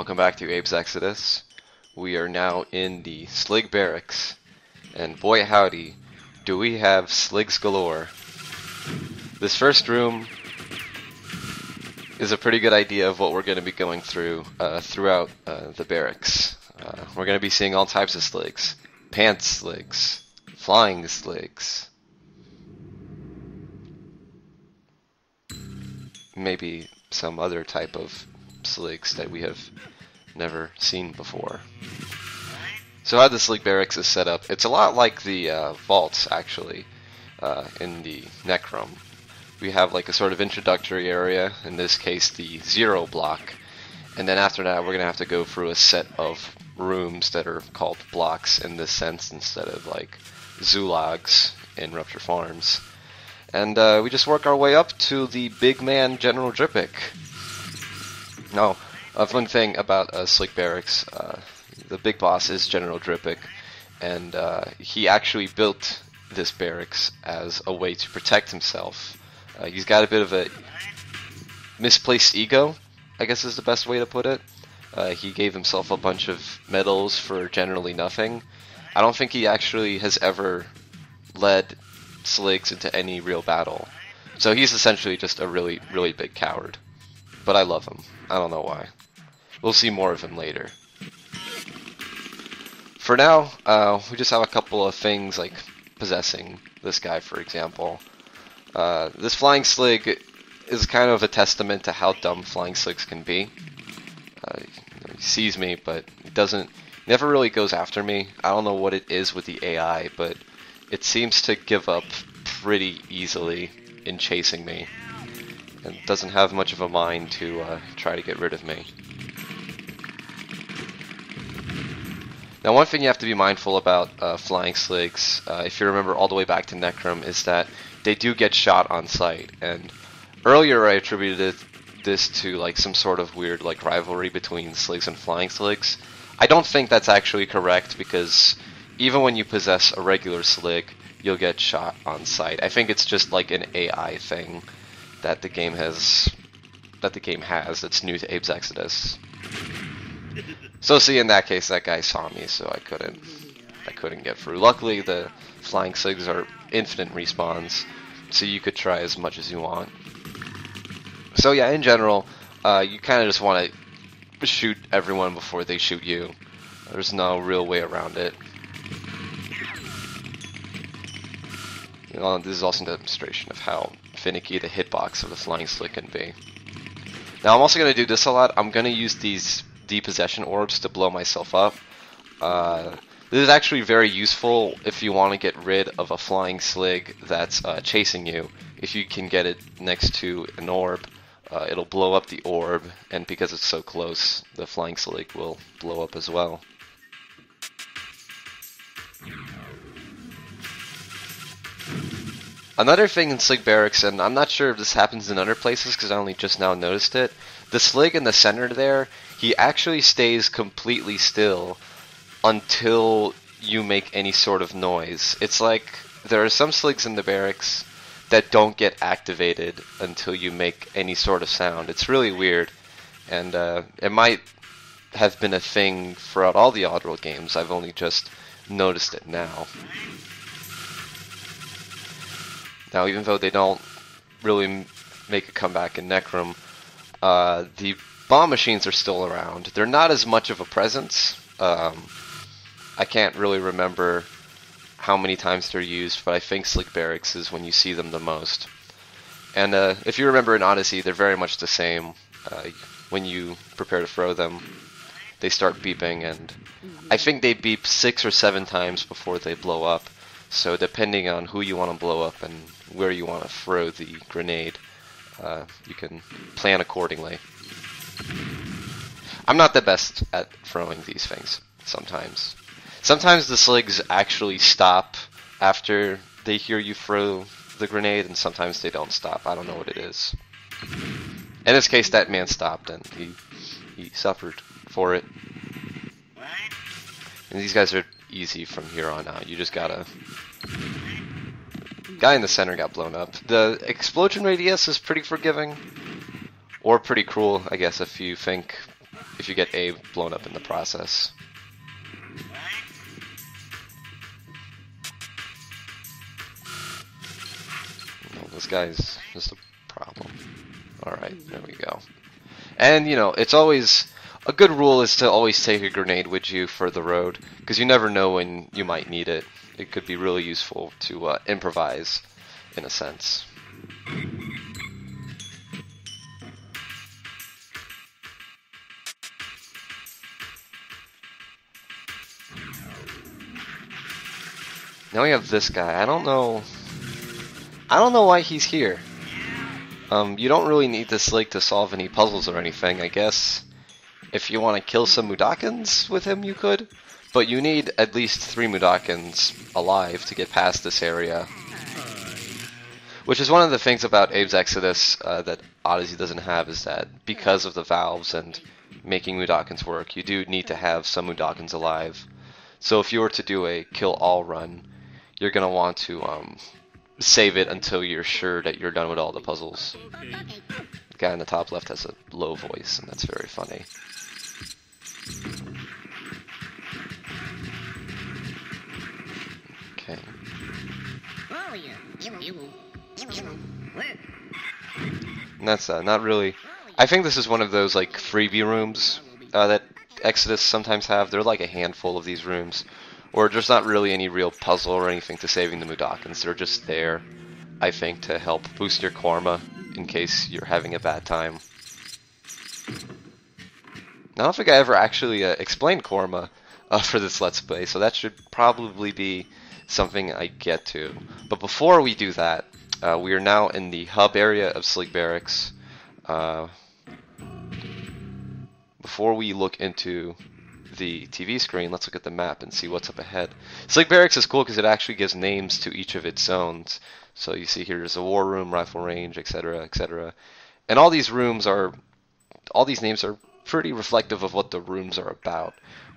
Welcome back to Abe's Exoddus. We are now in the Slig barracks, and boy howdy, do we have Sligs galore. This first room is a pretty good idea of what we're going to be going through throughout the barracks. We're going to be seeing all types of Sligs. Pants Sligs, flying Sligs, maybe some other type of Sligs that we have never seen before. So how the Slig barracks is set up, it's a lot like the vaults actually in the Necrum. We have like a sort of introductory area, in this case the 0 block, and then after that we're going to have to go through a set of rooms that are called blocks in this sense instead of like Zulags in Rupture Farms. And we just work our way up to the big man General Dripic. Now, a fun thing about Slig Barracks, the big boss is General Dripic, and he actually built this barracks as a way to protect himself. He's got a bit of a misplaced ego, I guess is the best way to put it. He gave himself a bunch of medals for generally nothing. I don't think he actually has ever led Sligs into any real battle. So he's essentially just a really, really big coward. But I love him. I don't know why. We'll see more of him later. For now, we just have a couple of things like possessing this guy, for example. This flying Slig is kind of a testament to how dumb flying Sligs can be. He sees me, but he never really goes after me. I don't know what it is with the AI, but it seems to give up pretty easily in chasing me, and doesn't have much of a mind to try to get rid of me. Now, one thing you have to be mindful about flying Sligs, if you remember all the way back to Necrum, is that they do get shot on sight. And earlier I attributed this to like some sort of weird like rivalry between Sligs and flying Sligs. I don't think that's actually correct, because even when you possess a regular Slig, you'll get shot on sight. I think it's just like an AI thing that the game has that's new to Abe's Exoddus. So see, in that case, that guy saw me, so I couldn't get through. Luckily, the flying Sligs are infinite respawns, so you could try as much as you want. So yeah, in general, you kind of just want to shoot everyone before they shoot you. There's no real way around it. You know, this is also a demonstration of how finicky the hitbox of the flying Slig can be. Now, I'm also going to do this a lot. I'm going to use these depossession orbs to blow myself up. This is actually very useful if you want to get rid of a flying Slig that's chasing you. If you can get it next to an orb, it'll blow up the orb, and because it's so close, the flying Slig will blow up as well. Another thing in Slig Barracks, and I'm not sure if this happens in other places because I only just now noticed it, the Slig in the center there, he actually stays completely still until you make any sort of noise. It's like there are some Sligs in the barracks that don't get activated until you make any sort of sound. It's really weird, and it might have been a thing throughout all the Oddworld games. I've only just noticed it now. Now, even though they don't really make a comeback in Necrum, the bomb machines are still around. They're not as much of a presence. I can't really remember how many times they're used, but I think Slig Barracks is when you see them the most. And if you remember in Odyssey, they're very much the same. When you prepare to throw them, they start beeping, and I think they beep 6 or 7 times before they blow up. So depending on who you want to blow up and where you want to throw the grenade, you can plan accordingly. I'm not the best at throwing these things sometimes. Sometimes the Sligs actually stop after they hear you throw the grenade, and sometimes they don't stop. I don't know what it is. In this case, that man stopped, and he suffered for it. And these guys are easy from here on out. You just gotta... Guy in the center got blown up. The explosion radius is pretty forgiving, or pretty cruel, I guess, if if you get Abe blown up in the process. Well, this guy's just a problem. Alright, there we go. And, you know, it's always... A good rule is to always take a grenade with you for the road, because you never know when you might need it. It could be really useful to improvise, in a sense. Now we have this guy. I don't know why he's here. You don't really need the Slig to solve any puzzles or anything. I guess if you want to kill some Mudokons with him, you could. But you need at least 3 Mudokons alive to get past this area. Which is one of the things about Abe's Exoddus that Odyssey doesn't have, is that because of the valves and making Mudokons work, you do need to have some Mudokons alive. So if you were to do a kill-all run, you're going to want to save it until you're sure that you're done with all the puzzles. The guy in the top left has a low voice, and that's very funny. Okay. And that's not really... I think this is one of those like freebie rooms that Exoddus sometimes have. There are like a handful of these rooms, or there's not really any real puzzle or anything to saving the Mudokons. They're just there, I think, to help boost your karma in case you're having a bad time. I don't think I ever actually explained karma for this Let's Play, so that should probably be something I get to. But before we do that, we are now in the hub area of Slig Barracks. Before we look into the TV screen, let's look at the map and see what's up ahead. Slig Barracks is cool because it actually gives names to each of its zones. So you see here there's a war room, rifle range, etc., etc. And all these names are pretty reflective of what the rooms are about.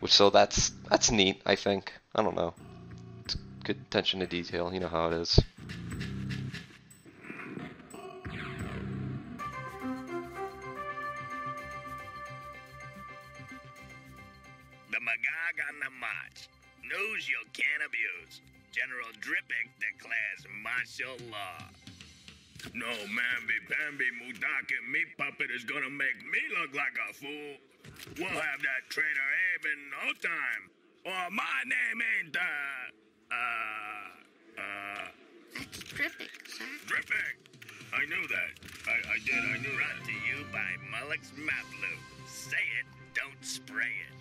So that's neat, I think. I don't know. It's good attention to detail. You know how it is. The Magog on the march. News you can't abuse. General Drippick declares martial law. No mamby-pamby Mudakin meat puppet is gonna make me look like a fool. We'll have that traitor Abe in no time. Or my name ain't, That's Drippick, sir. Drippick! I knew that. I did, I knew that. Brought to you by Mullock's Map Loop. Say it, don't spray it.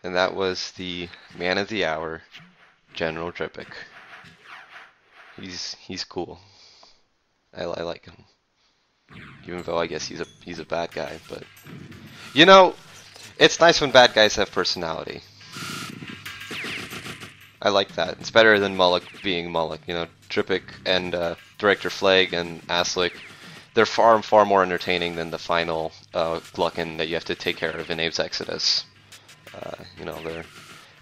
And that was the man of the hour, General Drippick. He's cool. I like him, even though I guess he's a bad guy. But you know, it's nice when bad guys have personality. I like that. It's better than Mullock being Mullock. You know, Drippick and Director Flag and Slig, they're far more entertaining than the final Gluckin that you have to take care of in Abe's Exoddus. You know,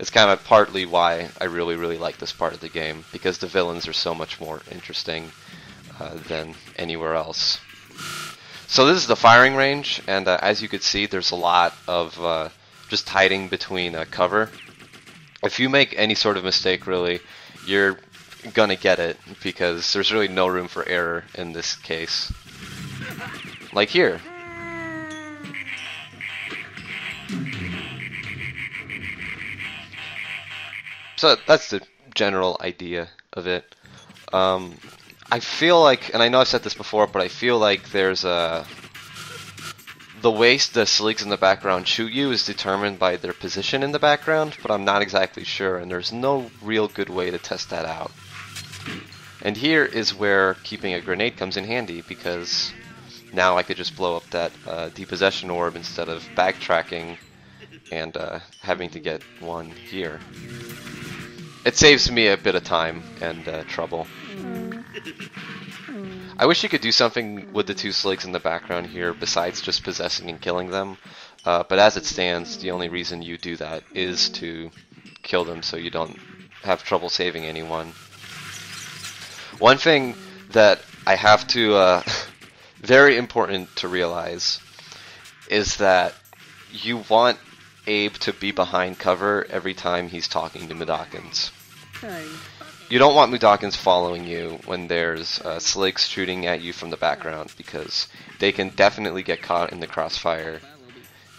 it's kind of partly why I really like this part of the game, because the villains are so much more interesting than anywhere else. So this is the firing range, and as you can see, there's a lot of just hiding between cover. If you make any sort of mistake, really, you're gonna get it, because there's really no room for error in this case. Like here. So that's the general idea of it. I feel like, and I know I've said this before, but I feel like there's the way the Sligs in the background shoot you is determined by their position in the background, but I'm not exactly sure, and there's no real good way to test that out. And here is where keeping a grenade comes in handy, because now I could just blow up that depossession orb instead of backtracking and having to get one here. It saves me a bit of time and trouble. I wish you could do something with the 2 Sligs in the background here besides just possessing and killing them, but as it stands, the only reason you do that is to kill them so you don't have trouble saving anyone. One thing that I have to, very important to realize, is that you want Abe to be behind cover every time he's talking to Mudokons. You don't want Mudokons following you when there's Sligs shooting at you from the background, because they can definitely get caught in the crossfire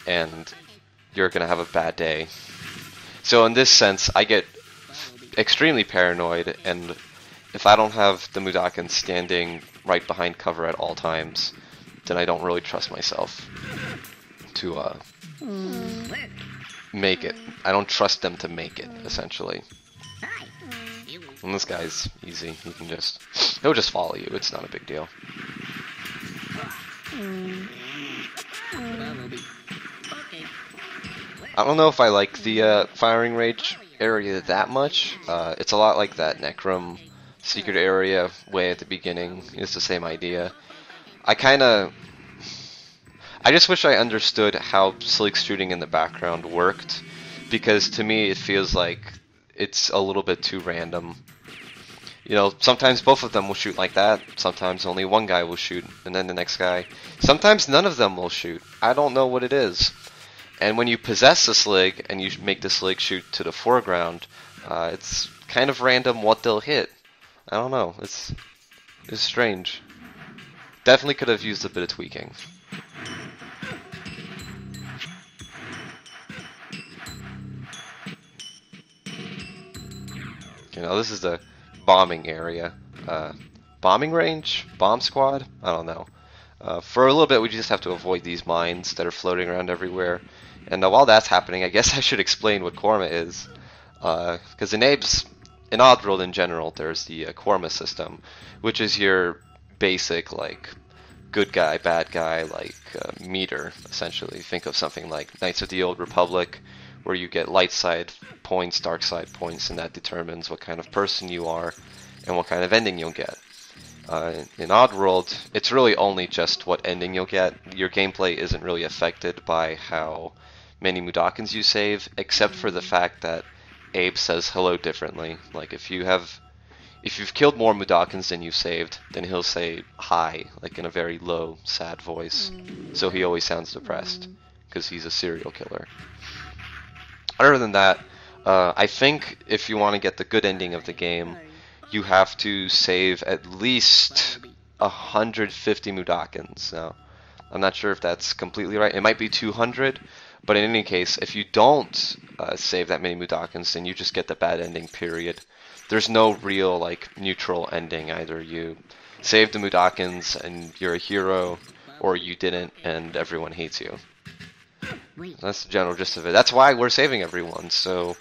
and you're going to have a bad day. So in this sense, I get extremely paranoid, and if I don't have the Mudokons standing right behind cover at all times, then I don't really trust myself to make it. I don't trust them to make it, essentially. And this guy's easy. He'll just follow you. It's not a big deal. I don't know if I like the firing range area that much. It's a lot like that Necrom secret area way at the beginning. It's the same idea. I just wish I understood how Slig's shooting in the background worked, because to me it feels like it's a little bit too random. You know, sometimes both of them will shoot like that, sometimes only one guy will shoot, and then the next guy. Sometimes none of them will shoot. I don't know what it is. And when you possess a Slig, and you make the Slig shoot to the foreground, it's kind of random what they'll hit. I don't know, it's strange. Definitely could have used a bit of tweaking. You know, this is the bombing area. Bombing range? Bomb squad? I don't know. For a little bit, we just have to avoid these mines that are floating around everywhere. And while that's happening, I guess I should explain what Korma is. Because in Oddworld in general, there's the Korma system, which is your basic, like, good guy, bad guy, like, meter, essentially. Think of something like Knights of the Old Republic, where you get light side points, dark side points, and that determines what kind of person you are and what kind of ending you'll get. In Oddworld, it's really only just what ending you'll get. Your gameplay isn't really affected by how many Mudokons you save, except for the fact that Abe says hello differently. Like if you've killed more Mudokons than you've saved, then he'll say hi, like in a very low, sad voice. So he always sounds depressed, because he's a serial killer. Other than that, I think if you want to get the good ending of the game, you have to save at least 150 Mudokons. Now, I'm not sure if that's completely right. It might be 200, but in any case, if you don't save that many Mudokons, then you just get the bad ending, period. There's no real, like, neutral ending. Either you saved the Mudokons and you're a hero, or you didn't and everyone hates you. That's the general gist of it. That's why we're saving everyone, so...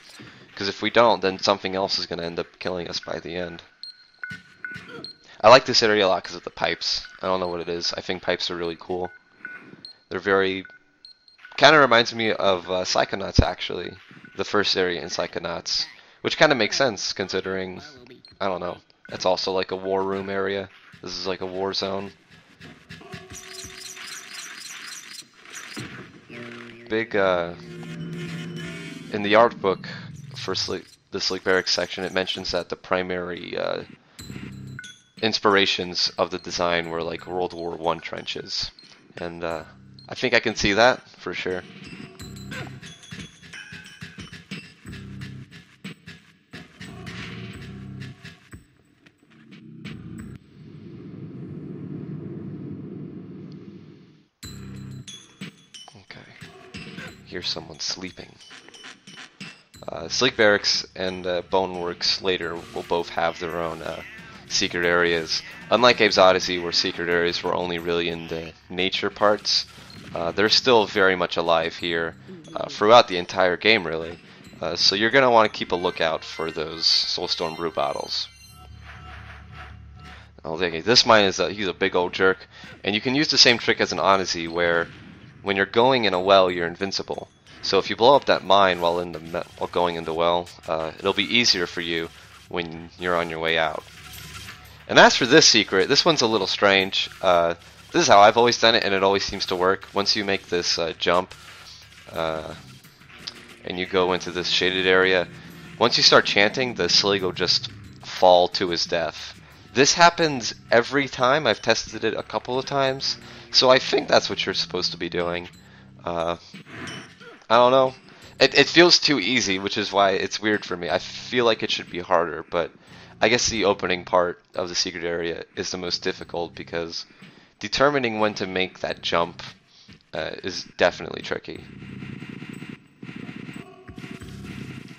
Because if we don't, then something else is going to end up killing us by the end. I like this area a lot because of the pipes. I don't know what it is. I think pipes are really cool. They're very... Kind of reminds me of Psychonauts, actually. The first area in Psychonauts. Which kind of makes sense, considering... I don't know. It's also like a war room area. This is like a war zone. Big, in the art book for the Slig barracks section, it mentions that the primary inspirations of the design were like World War I trenches, and I think I can see that for sure. Hear someone sleeping. Slig Barracks and Boneworks later will both have their own secret areas. Unlike Abe's Odyssey, where secret areas were only really in the nature parts, they're still very much alive here throughout the entire game, really. So you're going to want to keep a lookout for those Soulstorm brew bottles. Okay, this mine is he's a big old jerk, and you can use the same trick as an Odyssey, where when you're going in a well, you're invincible. So if you blow up that mine while going in the well, it'll be easier for you when you're on your way out. And as for this secret, this one's a little strange. This is how I've always done it, and it always seems to work. Once you make this jump, and you go into this shaded area, once you start chanting, the Slig will just fall to his death. This happens every time. I've tested it a couple of times. So I think that's what you're supposed to be doing. I don't know. It feels too easy, which is why it's weird for me. I feel like it should be harder, but I guess the opening part of the secret area is the most difficult because determining when to make that jump is definitely tricky.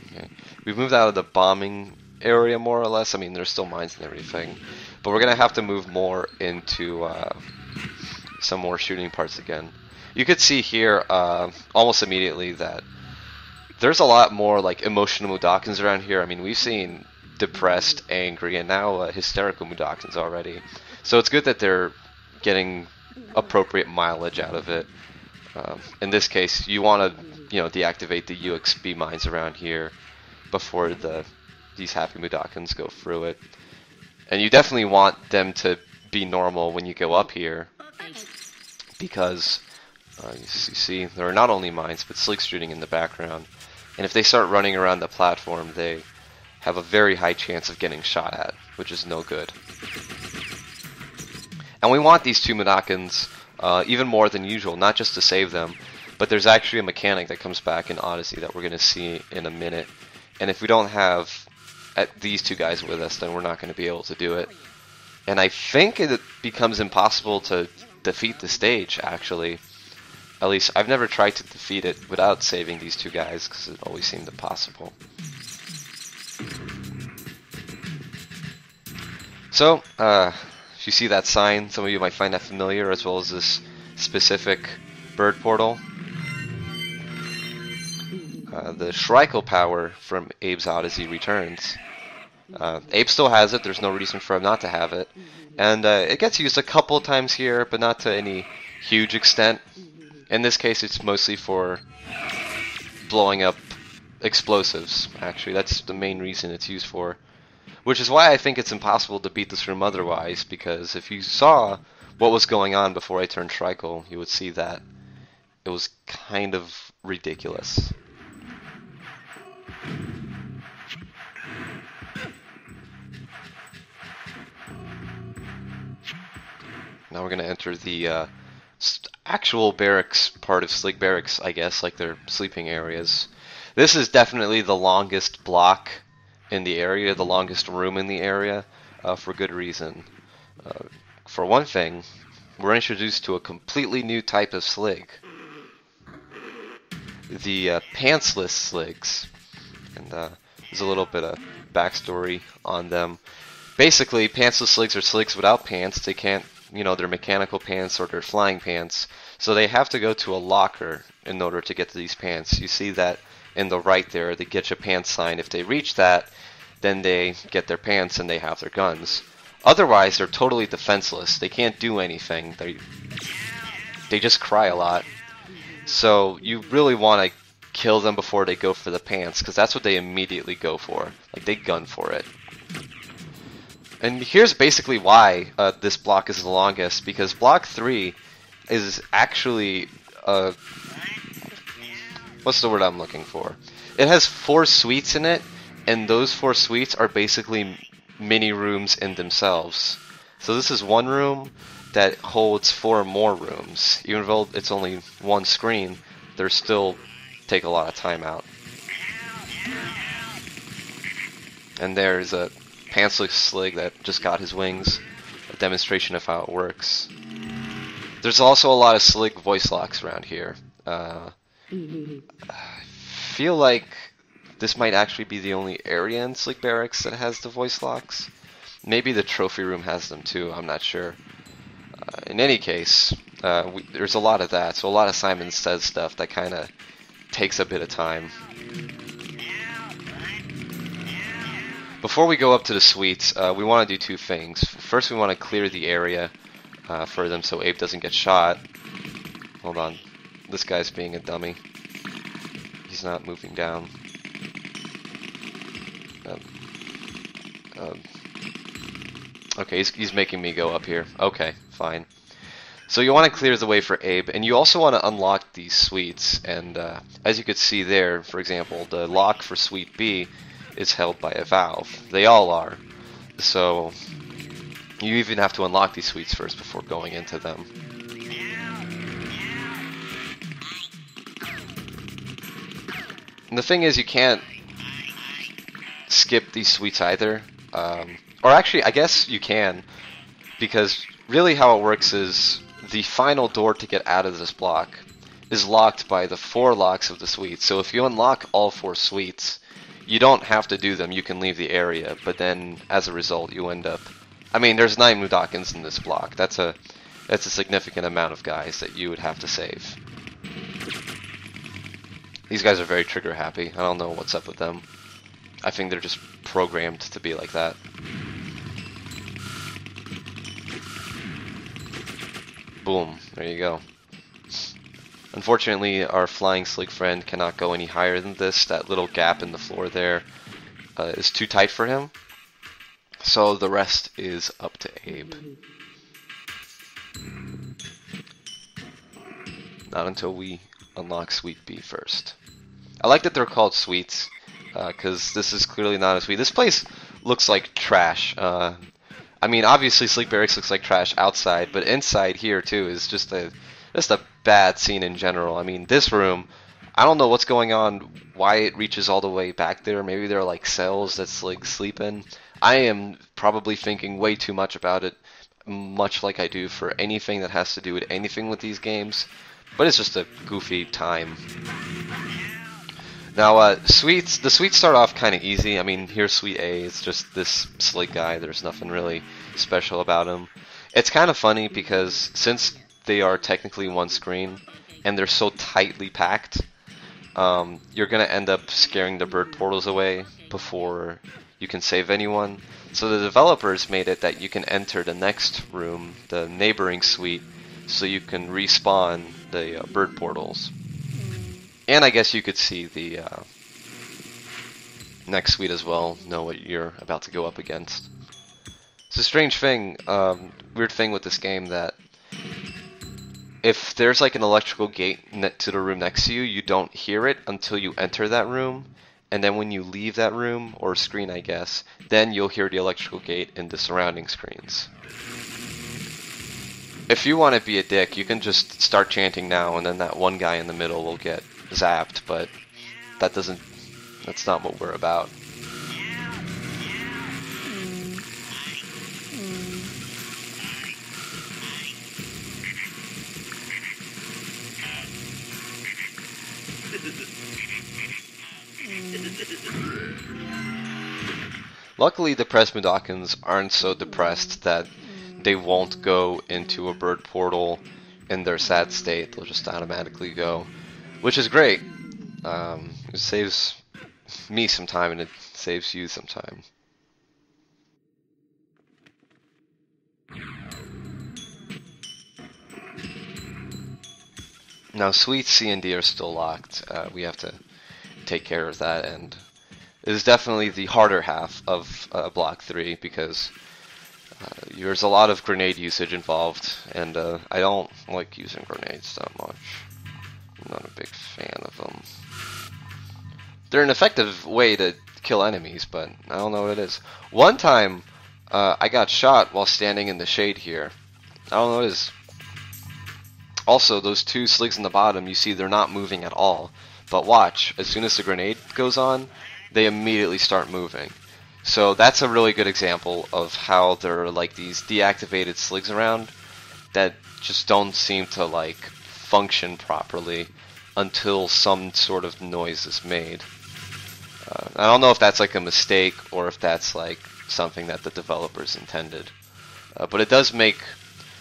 Okay. We've moved out of the bombing area more or less. I mean, there's still mines and everything, but we're gonna have to move more into some more shooting parts again. You could see here almost immediately that there's a lot more like emotional Mudokons around here. I mean, we've seen depressed, angry, and now hysterical Mudokons already. So it's good that they're getting appropriate mileage out of it. In this case, you want to, deactivate the UXB mines around here before these happy Mudokons go through it. And you definitely want them to be normal when you go up here, because you see there are not only mines but Slig shooting in the background, and if they start running around the platform, they have a very high chance of getting shot at, which is no good. And we want these two Mudokons even more than usual, not just to save them, but there's actually a mechanic that comes back in Odyssey that we're going to see in a minute, and if we don't have these two guys with us, then we're not going to be able to do it. And I think it becomes impossible to defeat the stage, actually. At least I've never tried to defeat it without saving these two guys, because it always seemed impossible. So, if you see that sign, some of you might find that familiar, as well as this specific bird portal. The Schreikel power from Abe's Odyssey returns. Abe still has it, there's no reason for him not to have it. And it gets used a couple of times here, but not to any huge extent. In this case, it's mostly for blowing up explosives, actually. That's the main reason it's used for. Which is why I think it's impossible to beat this room otherwise, because if you saw what was going on before I turned Schreikel, you would see that it was kind of ridiculous. Now we're going to enter the actual barracks part of Slig barracks, I guess, like their sleeping areas. This is definitely the longest block in the area, the longest room in the area, for good reason. For one thing, we're introduced to a completely new type of Slig. The pantsless Sligs. And there's a little bit of backstory on them. Basically, pantsless Sligs are Sligs without pants. They can't, they're mechanical pants or they're flying pants. So they have to go to a locker in order to get to these pants. You see that in the right there, the get your pants sign. If they reach that, then they get their pants and they have their guns. Otherwise, they're totally defenseless. They can't do anything. They just cry a lot. So you really want to kill them before they go for the pants, because that's what they immediately go for. Like, they gun for it. And here's basically why this block is the longest, because block 3 is actually what's the word I'm looking for? It has 4 suites in it, and those 4 suites are basically mini rooms in themselves. So this is one room that holds 4 more rooms. Even though it's only one screen, they still take a lot of time out. And there's a pantsless Slig that just got his wings, a demonstration of how it works. There's also a lot of Slig voice locks around here. I feel like this might actually be the only area in Slig Barracks that has the voice locks. Maybe the trophy room has them too, I'm not sure. In any case, there's a lot of that, so a lot of Simon Says stuff that kind of takes a bit of time. Before we go up to the suites, we want to do 2 things. First, we want to clear the area for them so Abe doesn't get shot. Hold on. This guy's being a dummy. He's not moving down. Okay, he's making me go up here. Okay, fine. So you want to clear the way for Abe, and you also want to unlock these suites. And as you could see there, for example, the lock for Suite B is held by a valve. They all are. So you even have to unlock these suites first before going into them. And the thing is, you can't skip these suites either. Or actually, I guess you can, because really how it works is the final door to get out of this block is locked by the 4 locks of the suites. So if you unlock all 4 suites, you don't have to do them, you can leave the area, but then as a result you end up... I mean, there's 9 Mudokons in this block. That's a significant amount of guys that you would have to save. These guys are very trigger happy. I don't know what's up with them. I think they're just programmed to be like that. Boom, there you go. Unfortunately, our flying Slig friend cannot go any higher than this. That little gap in the floor there is too tight for him. So the rest is up to Abe. Not until we unlock Suite B first. I like that they're called suites, because this is clearly not a suite. This place looks like trash. I mean, obviously Slig Barracks looks like trash outside, but inside here too is just a bad scene in general. I mean, this room, I don't know what's going on, why it reaches all the way back there. Maybe they're like cells that Slig sleep in. I am probably thinking way too much about it, much like I do for anything that has to do with anything with these games. But it's just a goofy time. Now, the suites start off kind of easy. I mean, here's Suite A. It's just this Slig guy. There's nothing really special about him. It's kind of funny because since they are technically one screen and they're so tightly packed, you're going to end up scaring the bird portals away before you can save anyone. So the developers made it that you can enter the next room, the neighboring suite, so you can respawn the bird portals. And I guess you could see the next suite as well, know what you're about to go up against. It's a strange thing, weird thing with this game, that if there's like an electrical gate to the room next to you, you don't hear it until you enter that room. And then when you leave that room, or screen I guess, then you'll hear the electrical gate in the surrounding screens. If you want to be a dick, you can just start chanting now, and then that one guy in the middle will get zapped, but that's not what we're about. Luckily, depressed Mudokons aren't so depressed that they won't go into a bird portal in their sad state. They'll just automatically go, which is great. It saves me some time and it saves you some time. Now, Suites C and D are still locked. We have to take care of that, and it is definitely the harder half of Block 3 because there's a lot of grenade usage involved, and I don't like using grenades that much. I'm not a big fan of them. They're an effective way to kill enemies, but I don't know what it is. One time, I got shot while standing in the shade here. I don't know what it is. Also, those 2 Sligs in the bottom, you see they're not moving at all. But watch, as soon as the grenade goes on, they immediately start moving. So that's a really good example of how there are like these deactivated Sligs around that just don't seem to like function properly until some sort of noise is made. I don't know if that's like a mistake or if that's like something that the developers intended. But it does make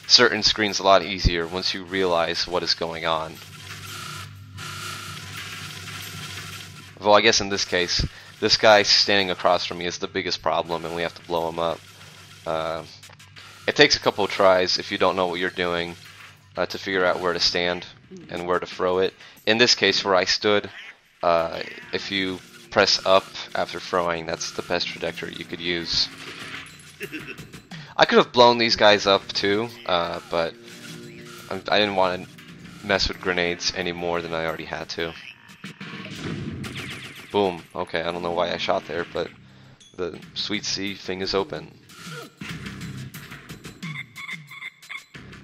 certain screens a lot easier once you realize what is going on. Well, I guess in this case, this guy standing across from me is the biggest problem and we have to blow him up. It takes a couple of tries if you don't know what you're doing to figure out where to stand and where to throw it. In this case where I stood, if you press up after throwing, that's the best trajectory you could use. I could have blown these guys up too, but I didn't want to mess with grenades any more than I already had to. Boom. Okay, I don't know why I shot there, but the Suite C thing is open.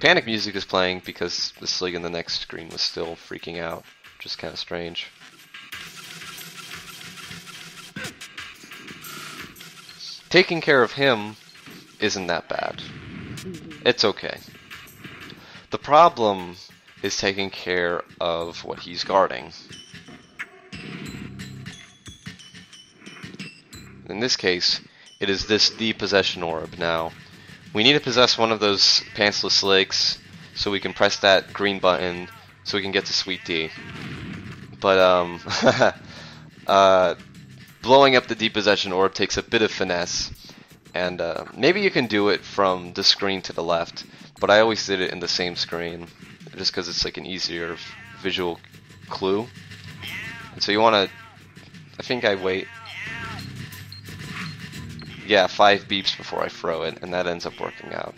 Panic music is playing because the Slig in the next screen was still freaking out, which is kind of strange. taking care of him isn't that bad. It's okay. The problem is taking care of what he's guarding. In this case, it is this depossession orb. Now, we need to possess one of those pantsless Sligs so we can press that green button so we can get to Sweet D. But, blowing up the depossession orb takes a bit of finesse, and maybe you can do it from the screen to the left, but I always did it in the same screen, just because it's like an easier visual clue. And so you want to, I think I wait, yeah, 5 beeps before I throw it, and that ends up working out.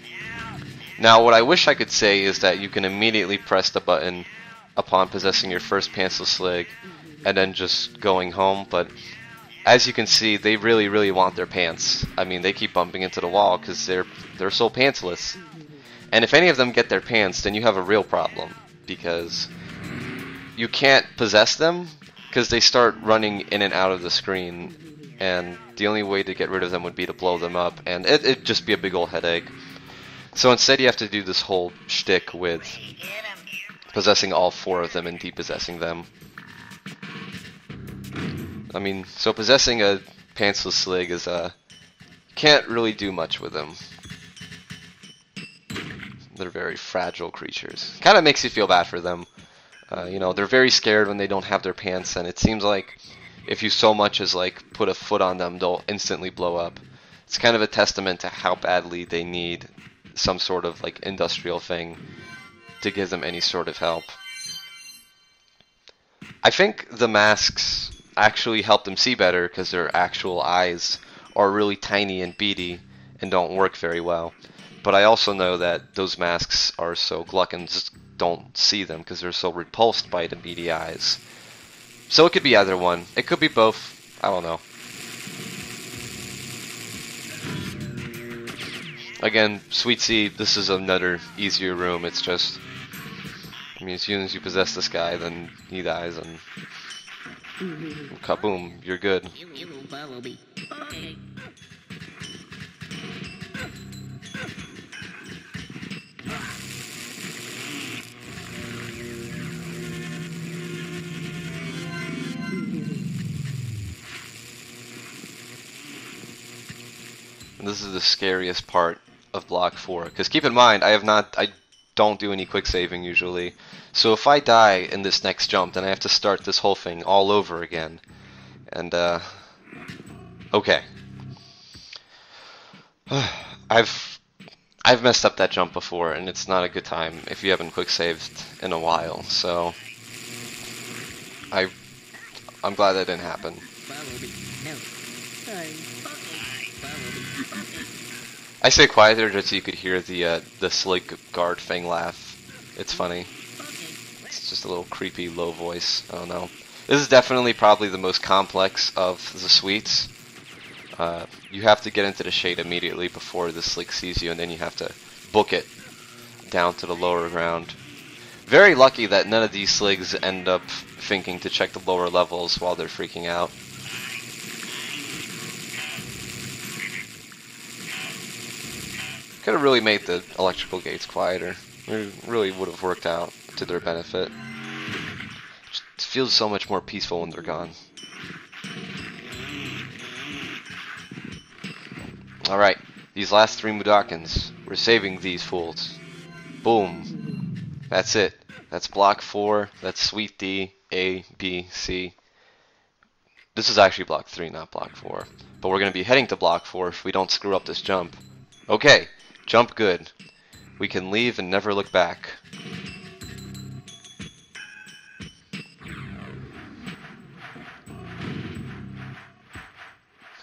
Now, what I wish I could say is that you can immediately press the button upon possessing your first pantsless Slig, and then just going home, but as you can see, they really want their pants. I mean, they keep bumping into the wall because they're so pantsless. And if any of them get their pants, then you have a real problem, because you can't possess them because they start running in and out of the screen, and the only way to get rid of them would be to blow them up, and it'd just be a big old headache. So instead you have to do this whole shtick with possessing all 4 of them and depossessing them. I mean, so possessing a pantsless Slig is, can't really do much with them. They're very fragile creatures. Kind of makes you feel bad for them. You know, they're very scared when they don't have their pants, and it seems like if you so much as like put a foot on them, they'll instantly blow up. It's kind of a testament to how badly they need some sort of like industrial thing to give them any sort of help. I think the masks actually help them see better because their actual eyes are really tiny and beady and don't work very well. But I also know that those masks are so gluckins don't see them because they're so repulsed by the beady eyes. So it could be either one. It could be both. I don't know. Again, Sweet C, this is another easier room. It's just, I mean, as soon as you possess this guy, then he dies, and kaboom, you're good. You will follow me. Okay. And this is the scariest part of Block 4, because keep in mind, I don't do any quick saving usually. So if I die in this next jump, then I have to start this whole thing all over again. And okay. I've messed up that jump before, and it's not a good time if you haven't quick saved in a while. So I'm glad that didn't happen. Follow me. No. Sorry. Follow me. I say quieter just so you could hear the Slig guard thing laugh. It's funny. It's just a little creepy low voice. I don't know. This is definitely probably the most complex of the suites. You have to get into the shade immediately before the Slig sees you, and then you have to book it down to the lower ground. Very lucky that none of these Sligs end up thinking to check the lower levels while they're freaking out. Could have really made the electrical gates quieter. It really would have worked out to their benefit. It feels so much more peaceful when they're gone. Alright, these last 3 Mudokons. We're saving these fools. Boom. That's it. That's Block 4. That's Sweet D, A, B, C. This is actually Block 3, not Block 4. But we're going to be heading to Block 4 if we don't screw up this jump. Okay. Jump good. We can leave and never look back.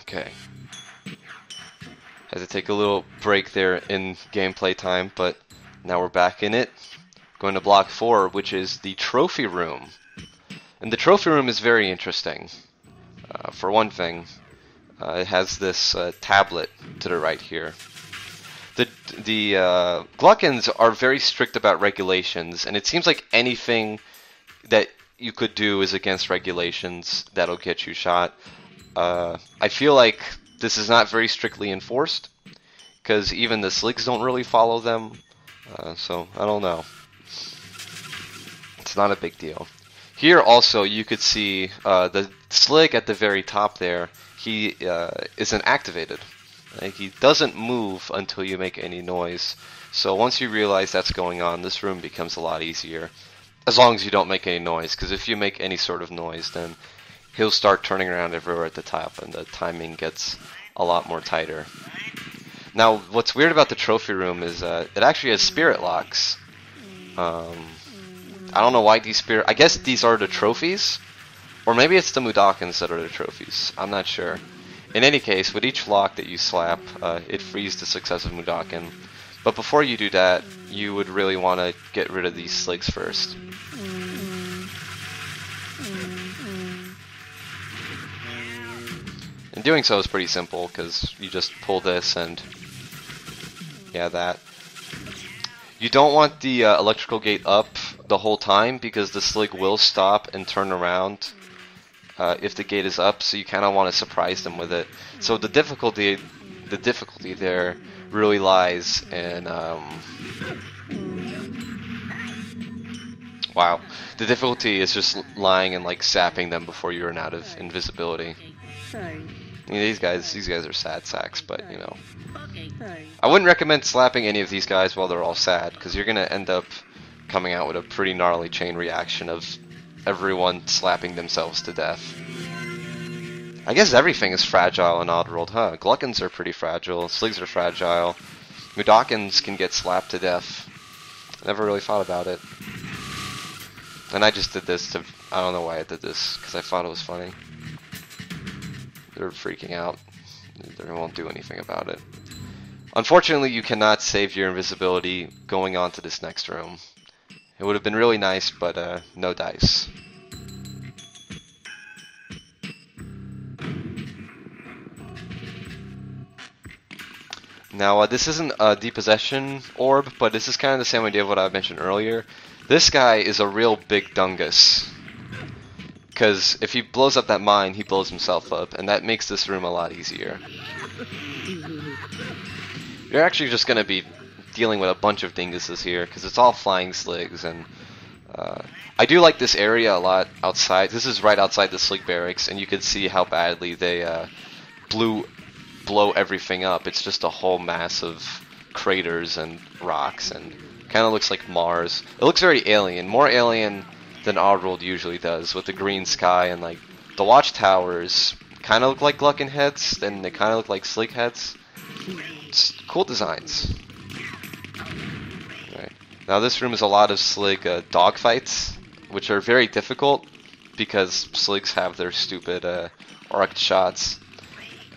Okay. Had to take a little break there in gameplay time, but now we're back in it. Going to Block 4, which is the trophy room. And the trophy room is very interesting. For one thing, it has this tablet to the right here. The Gluckins are very strict about regulations, and it seems like anything that you could do is against regulations that'll get you shot. I feel like this is not very strictly enforced, because even the Sligs don't really follow them, so I don't know. It's not a big deal. Here also you could see the Slig at the very top there, he isn't activated. Like, he doesn't move until you make any noise. So once you realize that's going on, this room becomes a lot easier. As long as you don't make any noise, because if you make any sort of noise, then he'll start turning around everywhere at the top, and the timing gets a lot more tighter. Now, what's weird about the trophy room is it actually has spirit locks. I don't know why these spirit... I guess these are the trophies, or maybe it's the Mudokons that are the trophies. I'm not sure. In any case, with each lock that you slap, it frees the successive Mudokon. But before you do that, you would really want to get rid of these Sligs first. And doing so is pretty simple, because you just pull this and... yeah, that. You don't want the electrical gate up the whole time, because the Slig will stop and turn around if the gate is up, so you kind of want to surprise them with it. So the difficulty there really lies in wow. The difficulty is just lying and like sapping them before you run out of invisibility. I mean, these guys are sad sacks, but you know. I wouldn't recommend slapping any of these guys while they're all sad, because you're gonna end up coming out with a pretty gnarly chain reaction of everyone slapping themselves to death. I guess everything is fragile in Oddworld, huh? Gluckons are pretty fragile, Sligs are fragile, Mudokons can get slapped to death. I never really thought about it. And I just did this to... I don't know why I did this, because I thought it was funny. They're freaking out. They won't do anything about it. Unfortunately, you cannot save your invisibility going on to this next room. It would have been really nice, but no dice. Now, this isn't a depossession orb, but this is kind of the same idea of what I mentioned earlier. This guy is a real big dungus. Because if he blows up that mine, he blows himself up, and that makes this room a lot easier. You're actually just going to be dealing with a bunch of dinguses here, because it's all flying Sligs, and I do like this area a lot outside. This is right outside the Slig barracks, and you can see how badly they blow everything up. It's just a whole mass of craters and rocks, and kind of looks like Mars. It looks very alien, more alien than Oddworld usually does, with the green sky, and like the watchtowers kind of look like Gluckon heads, then they kind of look like Slig heads. It's cool designs. Right. Now this room is a lot of Slig dogfights, which are very difficult because Sligs have their stupid arced shots,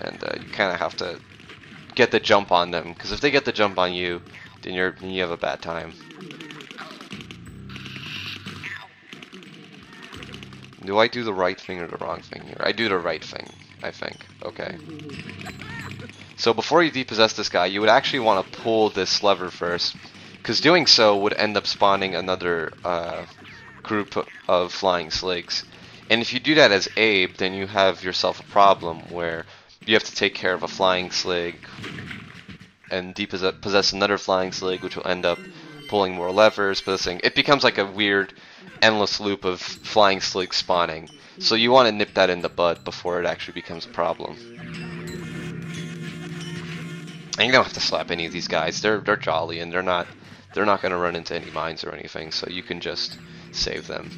and you kind of have to get the jump on them, because if they get the jump on you, then you have a bad time. Do I do the right thing or the wrong thing here? I do the right thing, I think. Okay. So before you depossess this guy, you would actually want to pull this lever first, because doing so would end up spawning another group of flying Sligs. And if you do that as Abe, then you have yourself a problem where you have to take care of a flying Slig and possess another flying Slig, which will end up pulling more levers, possessing. It becomes like a weird endless loop of flying Sligs spawning. So you want to nip that in the bud before it actually becomes a problem. And you don't have to slap any of these guys. They're jolly, and they're not going to run into any mines or anything, so you can just save them.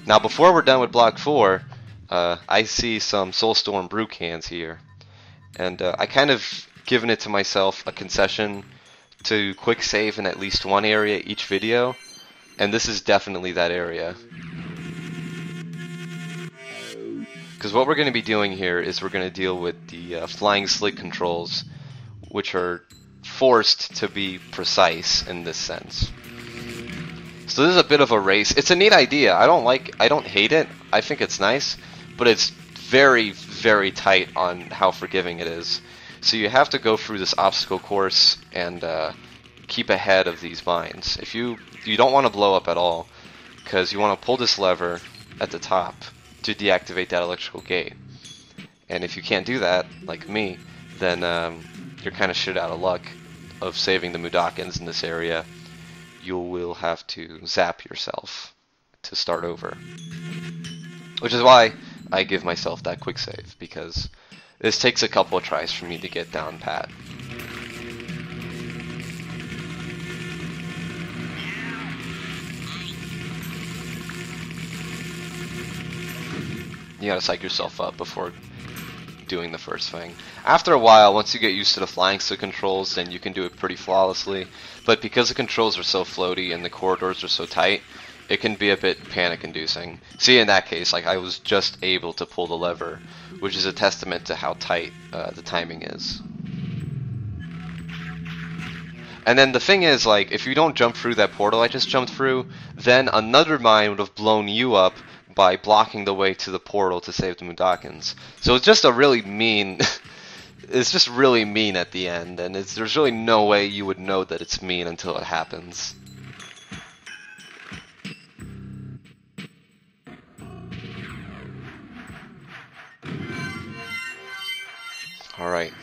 Now before we're done with block 4, I see some Soulstorm brew cans here, and I kind of given it to myself a concession to quick save in at least one area each video, and this is definitely that area. Because what we're going to be doing here is we're going to deal with the flying Slig controls, which are forced to be precise in this sense. So this is a bit of a race. It's a neat idea. I don't hate it. I think it's nice, but it's very, very tight on how forgiving it is. So you have to go through this obstacle course and keep ahead of these mines. If you don't want to blow up at all, because you want to pull this lever at the top to deactivate that electrical gate. And if you can't do that, like me, then you're kind of shit out of luck of saving the Mudokons in this area. You will have to zap yourself to start over. Which is why I give myself that quick save, because this takes a couple of tries for me to get down pat. You gotta psych yourself up before doing the first thing. After a while, once you get used to the flying stick controls, then you can do it pretty flawlessly. But because the controls are so floaty and the corridors are so tight, it can be a bit panic-inducing. See, in that case, like, I was just able to pull the lever, which is a testament to how tight the timing is. And then the thing is, like, if you don't jump through that portal I just jumped through, then another mine would have blown you up by blocking the way to the portal to save the Mudokons. So it's just a really mean... it's just really mean at the end, and there's really no way you would know that it's mean until it happens. Alright.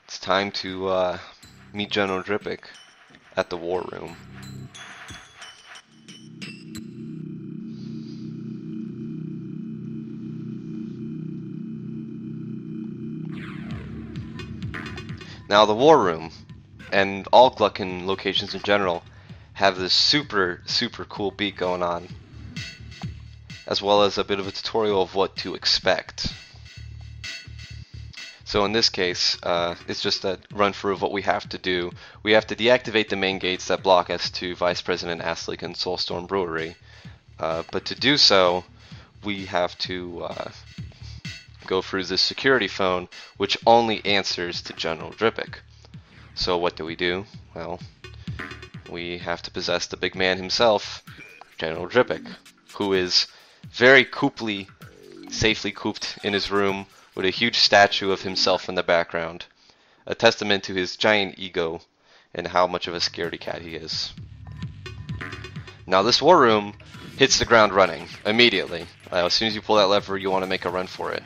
It's time to meet General Drippic at the War Room. Now the War Room, and all Gluckin locations in general, have this super cool beat going on, as well as a bit of a tutorial of what to expect. So in this case, it's just a run through of what we have to do. We have to deactivate the main gates that block us to Vice President Slig and Soulstorm Brewery, but to do so, we have to go through this security phone, which only answers to General Drippic. So what do? Well, we have to possess the big man himself, General Drippic, who is very cooply, safely cooped in his room with a huge statue of himself in the background, a testament to his giant ego and how much of a scaredy cat he is. Now this war room hits the ground running immediately. As soon as you pull that lever, you want to make a run for it.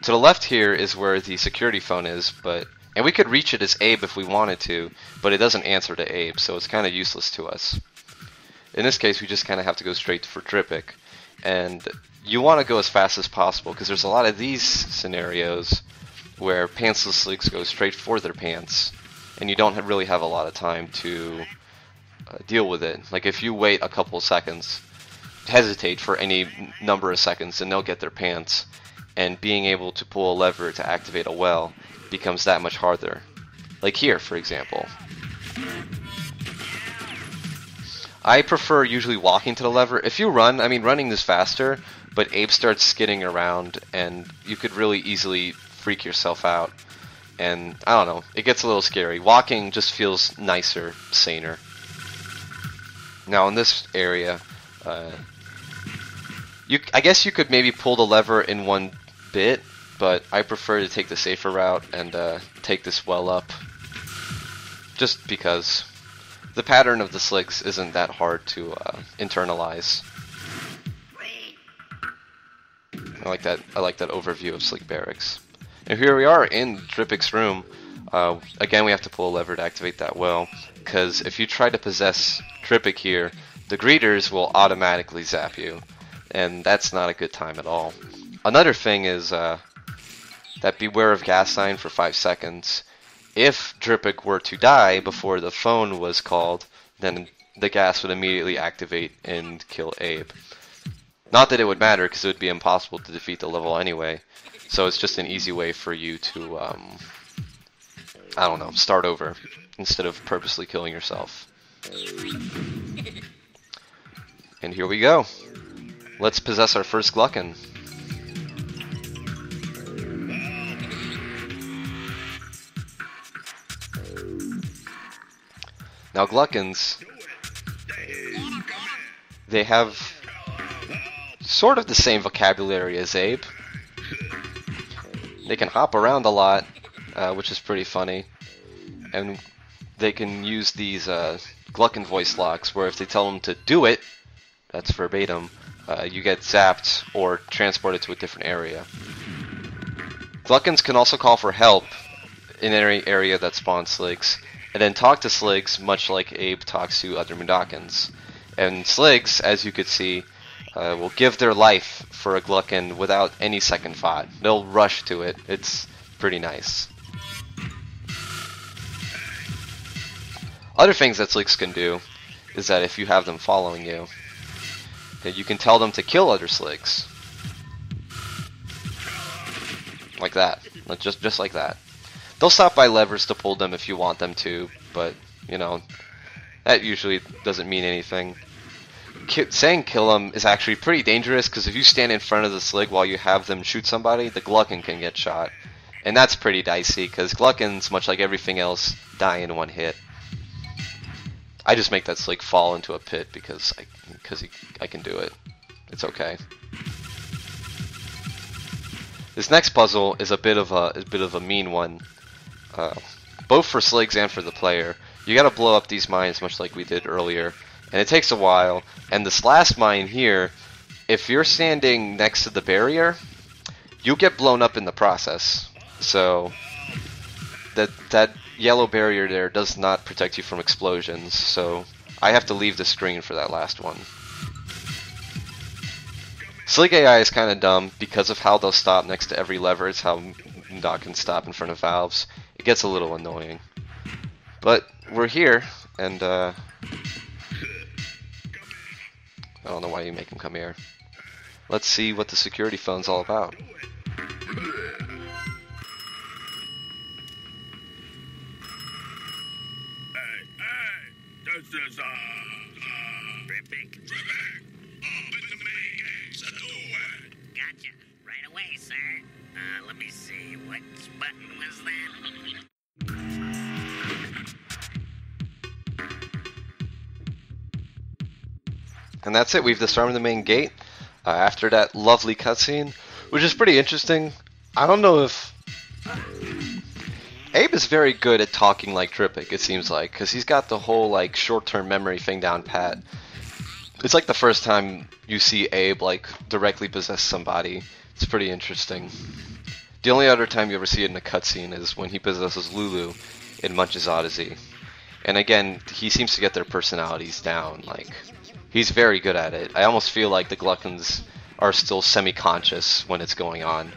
To the left here is where the security phone is, and we could reach it as Abe if we wanted to, but it doesn't answer to Abe, so it's kind of useless to us. In this case, we just kind of have to go straight for Drippic, and you want to go as fast as possible, because there's a lot of these scenarios where pantsless Sligs go straight for their pants, and you don't really have a lot of time to deal with it. Like, if you wait a couple seconds, hesitate for any number of seconds, and they'll get their pants. And being able to pull a lever to activate a well becomes that much harder. Like here, for example. I prefer usually walking to the lever. If you run, I mean, running is faster, but Abe starts skidding around, and you could really easily freak yourself out. And, I don't know, it gets a little scary. Walking just feels nicer, saner. Now, in this area, I guess you could maybe pull the lever in one bit, but I prefer to take the safer route and take this well up, just because the pattern of the Sligs isn't that hard to internalize. I like that overview of Slig Barracks. And here we are in Drippic's room. Again, we have to pull a lever to activate that well, because if you try to possess Drippic here, the greeters will automatically zap you, and that's not a good time at all. Another thing is that beware of gas sign for 5 seconds. If Drippic were to die before the phone was called, then the gas would immediately activate and kill Abe. Not that it would matter, because it would be impossible to defeat the level anyway. So it's just an easy way for you to, I don't know, start over instead of purposely killing yourself. And here we go. Let's possess our first Gluckin. Now Gluckins, they have sort of the same vocabulary as Abe. They can hop around a lot, which is pretty funny. And they can use these Gluckin voice locks, where if they tell them to do it, that's verbatim, you get zapped or transported to a different area. Gluckins can also call for help in any area that spawns Sligs, and then talk to Sligs much like Abe talks to other Mudokons. And Sligs, as you could see, will give their life for a Gluckin without any second thought. They'll rush to it. It's pretty nice. Other things that Sligs can do is that if you have them following you, you can tell them to kill other Sligs. Like that. Just like that. They'll stop by levers to pull them if you want them to, but, you know, that usually doesn't mean anything. Saying kill them is actually pretty dangerous, because if you stand in front of the Slig while you have them shoot somebody, the Gluckin can get shot. And that's pretty dicey, because Gluckins, much like everything else, die in one hit. I just make that Slig fall into a pit because I can do it. It's okay. This next puzzle is a bit of a mean one, both for Sligs and for the player. You got to blow up these mines much like we did earlier, and it takes a while. And this last mine here, if you're standing next to the barrier, you get blown up in the process. So that yellow barrier there does not protect you from explosions, so I have to leave the screen for that last one. Slig AI is kind of dumb because of how they'll stop next to every lever. It's how Doc can stop in front of valves. It gets a little annoying. But we're here, and I don't know why you make him come here. Let's see what the security phone's all about. This is Dripping. Open the main gates at the door. Gotcha. Right away, sir. Let me see. What button was that? And that's it. We've disarmed the main gate after that lovely cutscene, which is pretty interesting. I don't know if Abe is very good at talking like Trippic, it seems like, because he's got the whole like short-term memory thing down pat. It's like the first time you see Abe like directly possess somebody. It's pretty interesting. The only other time you ever see it in a cutscene is when he possesses Lulu in Munch's Odyssey. And again, he seems to get their personalities down. Like, he's very good at it. I almost feel like the Gluckins are still semi-conscious when it's going on.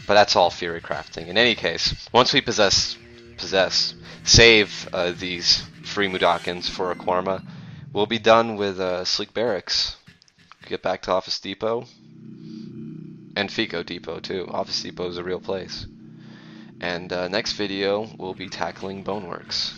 But that's all theory crafting. In any case, once we save these free Mudokons for Aquarma, we'll be done with Slig Barracks. Get back to Office Depot. And Fico Depot too. Office Depot is a real place. And next video, we'll be tackling Boneworks.